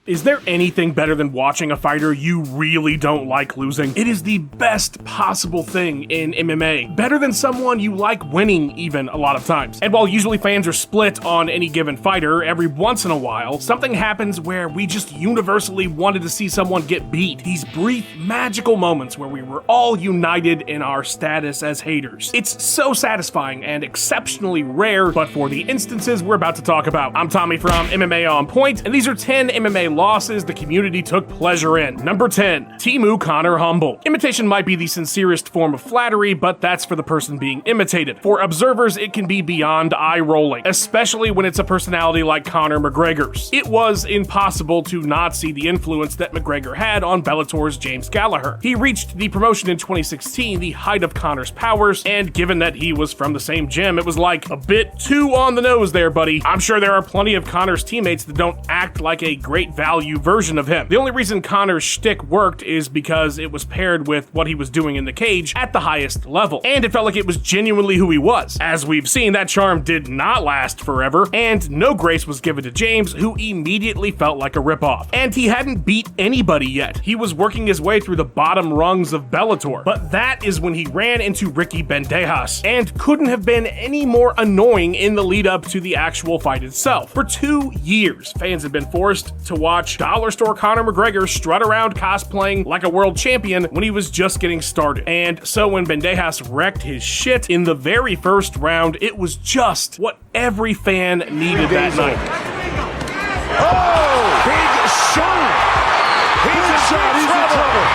Is there anything better than watching a fighter you really don't like losing? It is the best possible thing in MMA. Better than someone you like winning even a lot of times. And while usually fans are split on any given fighter, every once in a while, something happens where we just universally wanted to see someone get beat. These brief, magical moments where we were all united in our status as haters. It's so satisfying and exceptionally rare, but for the instances we're about to talk about. I'm Tommy from MMA On Point, and these are 10 MMA losses the community took pleasure in. Number 10, Teemu Connor Humble. Imitation might be the sincerest form of flattery, but that's for the person being imitated. For observers, it can be beyond eye-rolling, especially when it's a personality like Conor McGregor's. It was impossible to not see the influence that McGregor had on Bellator's James Gallagher. He reached the promotion in 2016, the height of Conor's powers, and given that he was from the same gym, it was like a bit too on the nose there, buddy. I'm sure there are plenty of Conor's teammates that don't act like a great value version of him. The only reason Conor's shtick worked is because it was paired with what he was doing in the cage at the highest level, and it felt like it was genuinely who he was. As we've seen, that charm did not last forever, and no grace was given to James, who immediately felt like a ripoff. And he hadn't beat anybody yet. He was working his way through the bottom rungs of Bellator, but that is when he ran into Ricky Bandejas, and couldn't have been any more annoying in the lead up to the actual fight itself. For 2 years, fans have been forced to watch dollar store Conor McGregor strut around cosplaying like a world champion when he was just getting started. And so when Bandejas wrecked his shit in the very first round, it was just what every fan needed that night. Oh, big shot! He's in trouble!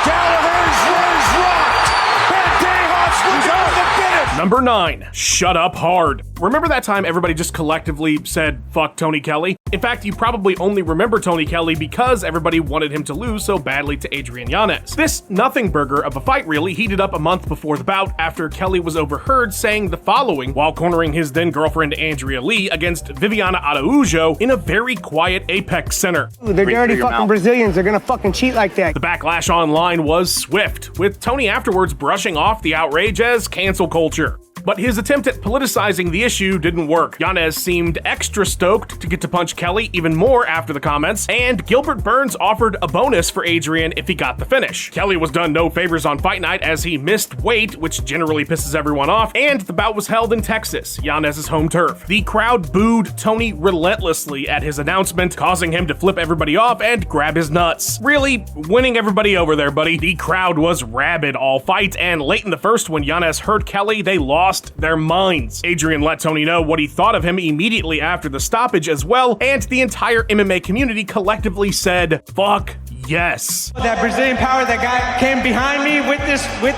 Gallagher's runs rocked! Bandejas looking for the finish! Number 9, shut up hard. Remember that time everybody just collectively said, fuck Tony Kelley? In fact, you probably only remember Tony Kelley because everybody wanted him to lose so badly to Adrian Yanez. This nothing burger of a fight really heated up a month before the bout after Kelley was overheard saying the following while cornering his then girlfriend Andrea Lee against Viviana Araújo in a very quiet Apex Center. They're dirty fucking Brazilians, they're gonna fucking cheat like that. The backlash online was swift, with Tony afterwards brushing off the outrage as cancel culture. But his attempt at politicizing the issue didn't work. Yanez seemed extra stoked to get to punch Kelley even more after the comments, and Gilbert Burns offered a bonus for Adrian if he got the finish. Kelley was done no favors on fight night as he missed weight, which generally pisses everyone off, and the bout was held in Texas, Yanez's home turf. The crowd booed Tony relentlessly at his announcement, causing him to flip everybody off and grab his nuts. Really winning everybody over there, buddy. The crowd was rabid all fight, and late in the first when Yanez hurt Kelley, they lost their minds. Adrian let Tony know what he thought of him immediately after the stoppage as well, and the entire MMA community collectively said, fuck yes. That Brazilian power that guy came behind me with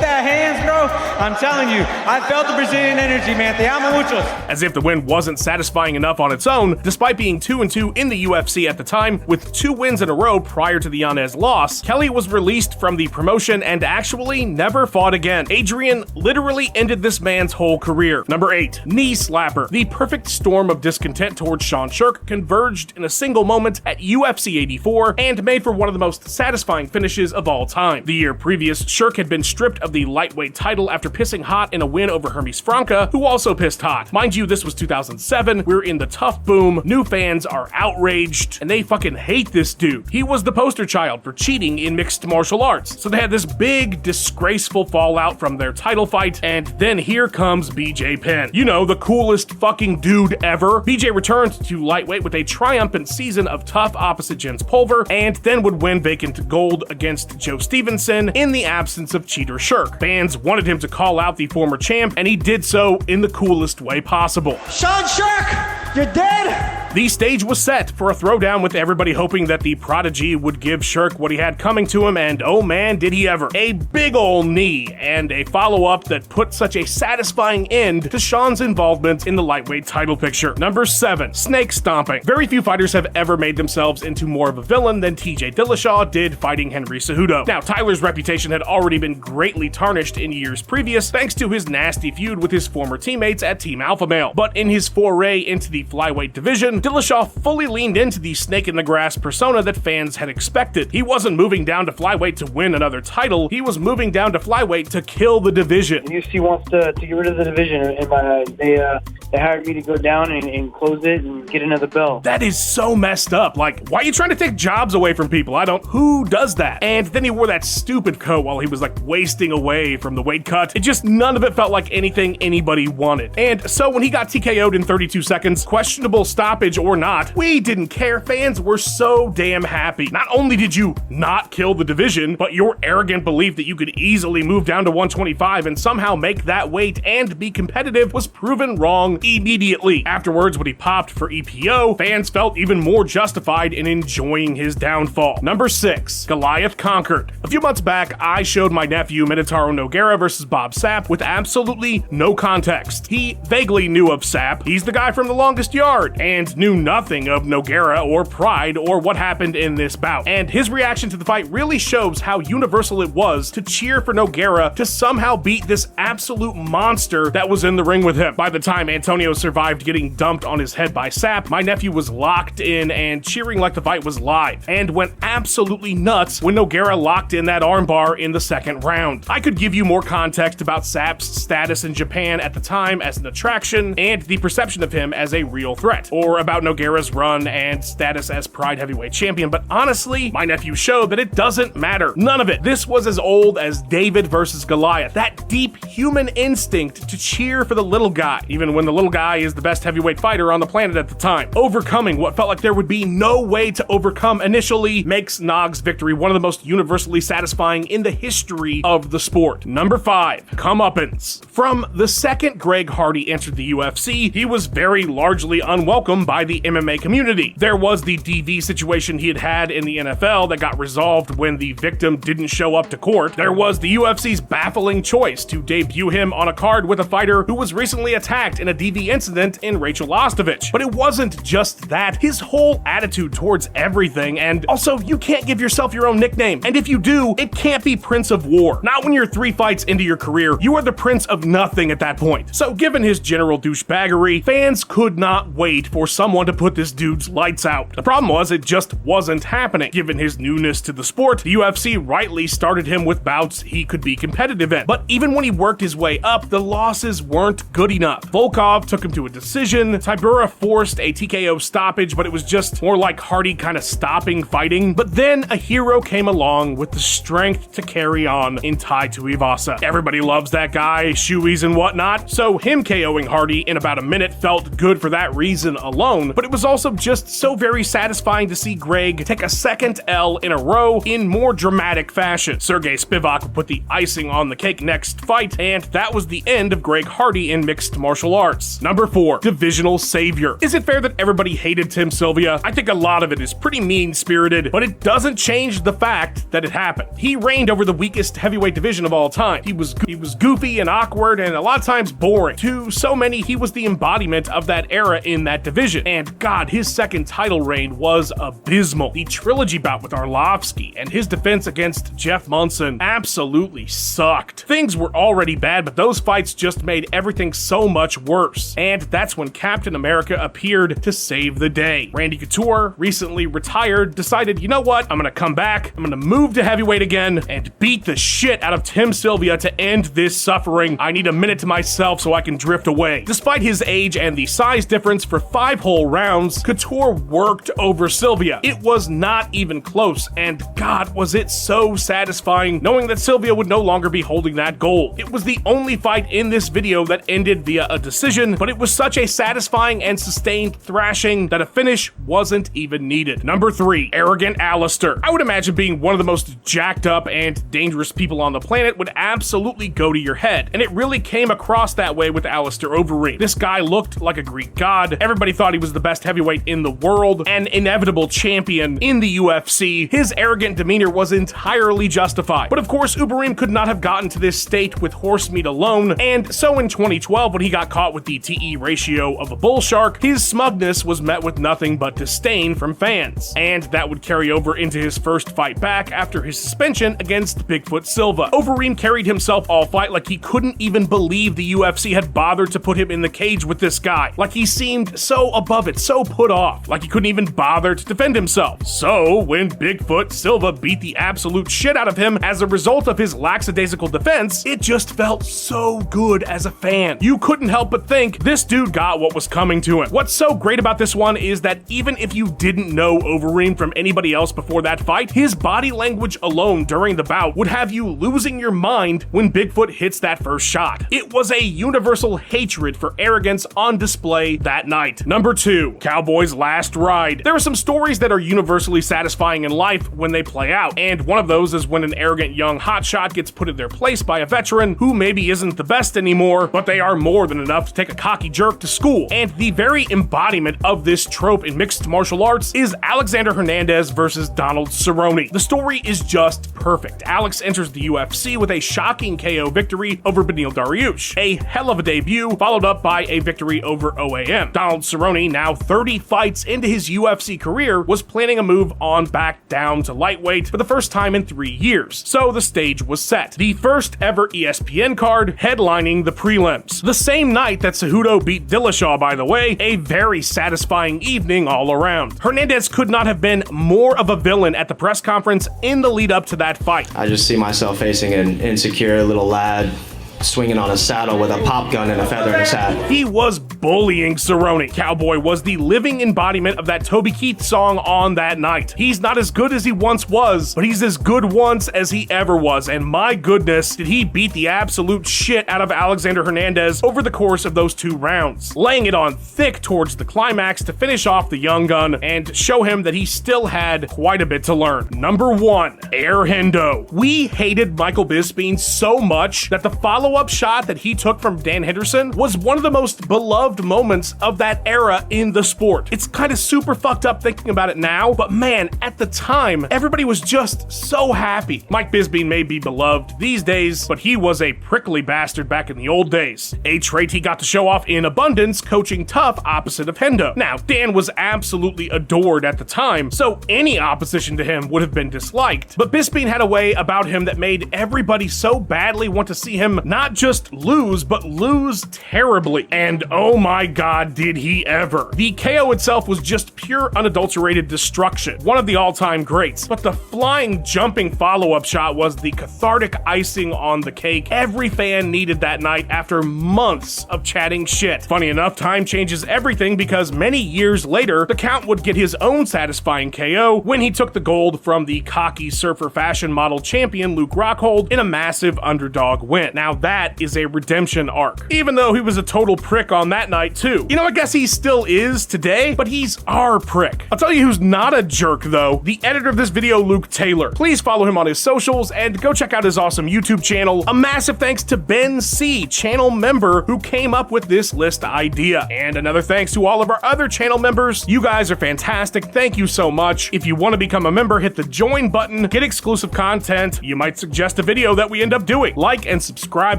that hands, bro. I'm telling you, I felt the Brazilian energy, man. Te amo mucho. As if the win wasn't satisfying enough on its own, despite being 2-2 in the UFC at the time, with 2 wins in a row prior to the Yanez loss, Kelley was released from the promotion and actually never fought again. Adrian literally ended this man's whole career. Number 8, knee slapper. The perfect storm of discontent towards Sean Sherk converged in a single moment at UFC 84 and made for one of the most satisfying finishes of all time. The year previous, Sherk had been stripped of the lightweight title after pissing hot in a win over Hermes Franca, who also pissed hot. Mind you, this was 2007, we're in the tough boom, new fans are outraged, and they fucking hate this dude. He was the poster child for cheating in mixed martial arts, so they had this big, disgraceful fallout from their title fight, and then here comes BJ Penn. You know, the coolest fucking dude ever. BJ returned to lightweight with a triumphant season of tough opposite Jens Pulver, and then would win vacant gold against Joe Stevenson in the absence of cheater Sherk. Fans wanted him to call out the former champ, and he did so in the coolest way possible. Sean Sherk, you're dead. The stage was set for a throwdown with everybody hoping that the prodigy would give Sherk what he had coming to him, and oh man, did he ever. A big ol' knee, and a follow-up that put such a satisfying end to Sean's involvement in the lightweight title picture. Number 7, snake stomping. Very few fighters have ever made themselves into more of a villain than TJ Dillashaw did fighting Henry Cejudo. Now, Tyler's reputation had already been greatly tarnished in years previous thanks to his nasty feud with his former teammates at Team Alpha Male, but in his foray into the flyweight division, Dillashaw fully leaned into the snake-in-the-grass persona that fans had expected. He wasn't moving down to flyweight to win another title, he was moving down to flyweight to kill the division. The UFC wants to get rid of the division in my eyes. They hired me to go down and close it and get another belt. That is so messed up. Like, why are you trying to take jobs away from people? Who does that? And then he wore that stupid coat while he was like wasting away from the weight cut. None of it felt like anything anybody wanted. And so when he got TKO'd in 32 seconds, questionable stoppage or not, we didn't care. Fans were so damn happy. Not only did you not kill the division, but your arrogant belief that you could easily move down to 125 and somehow make that weight and be competitive was proven wrong immediately. Afterwards, when he popped for EPO, fans felt even more justified in enjoying his downfall. Number 6, Goliath conquered. A few months back, I showed my nephew Minotauro Nogueira versus Bob Sapp with absolutely no context. He vaguely knew of Sapp, he's the guy from The Longest Yard, and knew nothing of Nogueira or Pride or what happened in this bout. And his reaction to the fight really shows how universal it was to cheer for Nogueira to somehow beat this absolute monster that was in the ring with him. By the time Antonio survived getting dumped on his head by Sapp, my nephew was locked in and cheering like the fight was live, and went absolutely nuts when Nogueira locked in that armbar in the second round. I could give you more context about Sapp's status in Japan at the time as an attraction and the perception of him as a real threat, or about Nogueira's run and status as Pride heavyweight champion, but honestly, my nephew showed that it doesn't matter. None of it. This was as old as David versus Goliath. That deep human instinct to cheer for the little guy, even when the little guy is the best heavyweight fighter on the planet at the time. Overcoming what felt like there would be no way to overcome initially makes Nog's victory one of the most universally satisfying in the history of the sport. Number 5, comeuppance. From the second Greg Hardy entered the UFC, he was very largely unwelcome by the MMA community. There was the DV situation he had in the NFL that got resolved when the victim didn't show up to court. There was the UFC's baffling choice to debut him on a card with a fighter who was recently attacked in a DV incident in Rachel Ostovich. But it wasn't just that. His whole attitude towards everything, and also, you can't give yourself your own nickname. And if you do, it can't be Prince of War. Not when you're 3 fights into your career. You are the Prince of nothing at that point. So given his general douchebaggery, fans could not wait for someone to put this dude's lights out. The problem was, it just wasn't happening. Given his newness to the sport, the UFC rightly started him with bouts he could be competitive in. But even when he worked his way up, the losses weren't good enough. Volkov took him to a decision, Tybura forced a TKO stoppage, but it was just more like Hardy kind of stopping fighting. But then a hero came along with the strength to carry on in Tai Tuivasa. Everybody loves that guy, shoeies and whatnot, so him KOing Hardy in about a minute felt good for that reason alone, but it was also just so very satisfying to see Greg take a second L in a row in more dramatic fashion. Sergey Spivak would put the icing on the cake next fight, and that was the end of Greg Hardy in mixed martial arts. Number 4, divisional savior. Is it fair that everybody hated Tim Sylvia? I think a lot of it is pretty mean-spirited, but it doesn't change the fact that it happened. He reigned over the weakest heavyweight division of all time. He was goofy and awkward and a lot of times boring. To so many, he was the embodiment of that era in that division. And God, his second title reign was abysmal. The trilogy bout with Arlovsky and his defense against Jeff Monson absolutely sucked. Things were already bad, but those fights just made everything so much worse. And that's when Captain America appeared to save the day. Randy Couture, recently retired, decided, you know what, I'm gonna come back, I'm gonna move to heavyweight again, and beat the shit out of Tim Sylvia to end this suffering. I need a minute to myself so I can drift away. Despite his age and the size difference, for 5 whole rounds, Couture worked over Sylvia. It was not even close, and God, was it so satisfying knowing that Sylvia would no longer be holding that gold. It was the only fight in this video that ended via a decision, but it was such a satisfying and sustained thrashing that a finish wasn't even needed. Number 3, Arrogant Alistair. I would imagine being one of the most jacked up and dangerous people on the planet would absolutely go to your head, and it really came across that way with Alistair Overeem. This guy looked like a Greek god. Everybody thought he was the best heavyweight in the world, an inevitable champion in the UFC. His arrogant demeanor was entirely justified. But of course, Overeem could not have gotten to this state with horse meat alone, and so in 2012, when he got caught with the TE ratio of a bull shark, his smugness was met with nothing but disdain from fans. And that would carry over into his first fight back after his suspension against Bigfoot Silva. Overeem carried himself all fight like he couldn't even believe the UFC had bothered to put him in the cage with this guy. Like he seemed so above above it, so put off, like he couldn't even bother to defend himself. So when Bigfoot Silva beat the absolute shit out of him as a result of his lackadaisical defense, it just felt so good as a fan. You couldn't help but think this dude got what was coming to him. What's so great about this one is that even if you didn't know Overeem from anybody else before that fight, his body language alone during the bout would have you losing your mind when Bigfoot hits that first shot. It was a universal hatred for Arrogance on display that night. Number 2, Cowboy's last ride. There are some stories that are universally satisfying in life when they play out, and one of those is when an arrogant young hotshot gets put in their place by a veteran who maybe isn't the best anymore, but they are more than enough to take a cocky jerk to school. And the very embodiment of this trope in mixed martial arts is Alexander Hernandez versus Donald Cerrone. The story is just perfect. Alex enters the UFC with a shocking KO victory over Beneil Dariush, a hell of a debut followed up by a victory over OAM. Donald Cerrone, now 30 fights into his UFC career, was planning a move on back down to lightweight for the first time in 3 years, so the stage was set. The first ever ESPN card headlining the prelims. The same night that Cejudo beat Dillashaw, by the way, a very satisfying evening all around. Hernandez could not have been more of a villain at the press conference in the lead up to that fight. I just see myself facing an insecure little lad swinging on a saddle with a pop gun and a feather in his hat. He was bullying Cerrone. Cowboy was the living embodiment of that Toby Keith song on that night. He's not as good as he once was, but he's as good once as he ever was, and my goodness, did he beat the absolute shit out of Alexander Hernandez over the course of those 2 rounds, laying it on thick towards the climax to finish off the young gun and show him that he still had quite a bit to learn. Number 1, Air Hendo. We hated Michael Bisping so much that the follow-up shot that he took from Dan Henderson was one of the most beloved moments of that era in the sport. It's kind of super fucked up thinking about it now, but man, at the time, everybody was just so happy. Mike Bisping may be beloved these days, but he was a prickly bastard back in the old days. A trait he got to show off in abundance, coaching tough opposite of Hendo. Now, Dan was absolutely adored at the time, so any opposition to him would have been disliked, but Bisping had a way about him that made everybody so badly want to see him not just lose, but lose terribly. And oh my god, did he ever. The KO itself was just pure unadulterated destruction, one of the all-time greats, but the flying, jumping follow-up shot was the cathartic icing on the cake every fan needed that night after months of chatting shit. Funny enough, time changes everything because many years later, the Count would get his own satisfying KO when he took the gold from the cocky surfer fashion model champion Luke Rockhold in a massive underdog win. Now that is a redemption arc, even though he was a total prick on that night too. You know, I guess he still is today, but he's our prick. I'll tell you who's not a jerk though, the editor of this video, Luke Taylor. Please follow him on his socials and go check out his awesome YouTube channel. A massive thanks to Ben C, channel member, who came up with this list idea. And another thanks to all of our other channel members. You guys are fantastic. Thank you so much. If you want to become a member, hit the join button, get exclusive content. You might suggest a video that we end up doing. Like and subscribe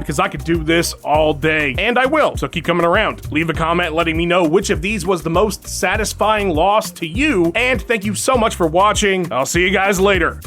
because I could do this all day, and I will, so keep coming around. Leave a comment letting me know which of these was the most satisfying loss to you, and thank you so much for watching. I'll see you guys later.